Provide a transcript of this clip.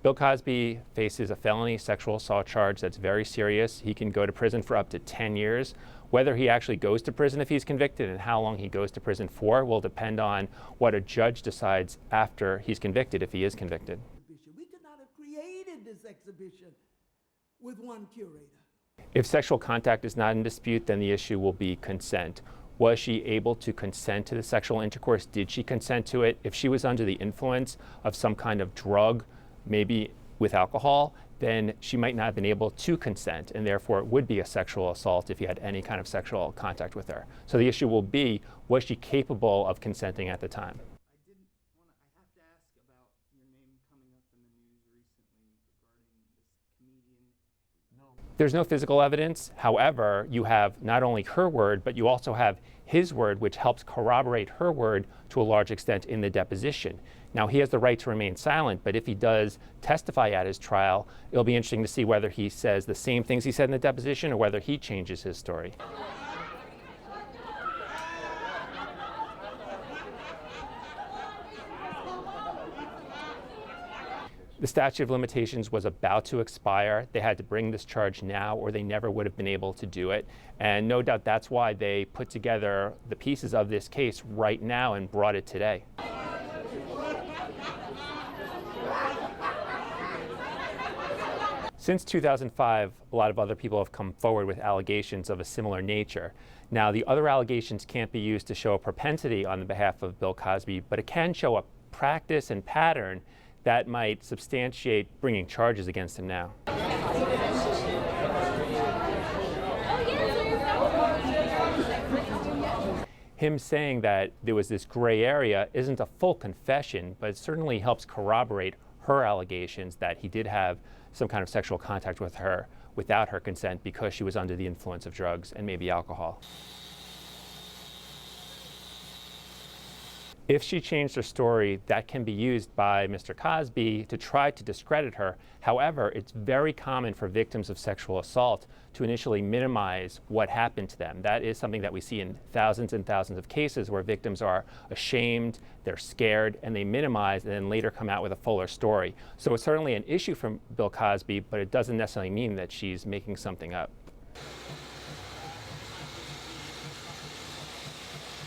Bill Cosby faces a felony sexual assault charge that's very serious. He can go to prison for up to 10 years. Whether he actually goes to prison if he's convicted and how long he goes to prison for will depend on what a judge decides after he's convicted, if he is convicted. We could not have created this exhibition with one curator. If sexual contact is not in dispute, then the issue will be consent. Was she able to consent to the sexual intercourse? Did she consent to it? If she was under the influence of some kind of drug, maybe with alcohol, then she might not have been able to consent, and therefore it would be a sexual assault if you had any kind of sexual contact with her. So the issue will be, was she capable of consenting at the time? I have to ask about your name coming up in the news recently regarding this comedian. There's no physical evidence. However, you have not only her word, but you also have his word, which helps corroborate her word to a large extent in the deposition. Now, he has the right to remain silent, but if he does testify at his trial, it'll be interesting to see whether he says the same things he said in the deposition or whether he changes his story. The statute of limitations was about to expire. They had to bring this charge now or they never would have been able to do it. And no doubt that's why they put together the pieces of this case right now and brought it today. Since 2005, a lot of other people have come forward with allegations of a similar nature. Now, the other allegations can't be used to show a propensity on the behalf of Bill Cosby, but it can show a practice and pattern that might substantiate bringing charges against him now. Him saying that there was this gray area isn't a full confession, but it certainly helps corroborate her allegations that he did have some kind of sexual contact with her without her consent because she was under the influence of drugs and maybe alcohol. If she changed her story, that can be used by Mr. Cosby to try to discredit her. However, it's very common for victims of sexual assault to initially minimize what happened to them. That is something that we see in thousands and thousands of cases where victims are ashamed, they're scared, and they minimize and then later come out with a fuller story. So it's certainly an issue for Bill Cosby, but it doesn't necessarily mean that she's making something up.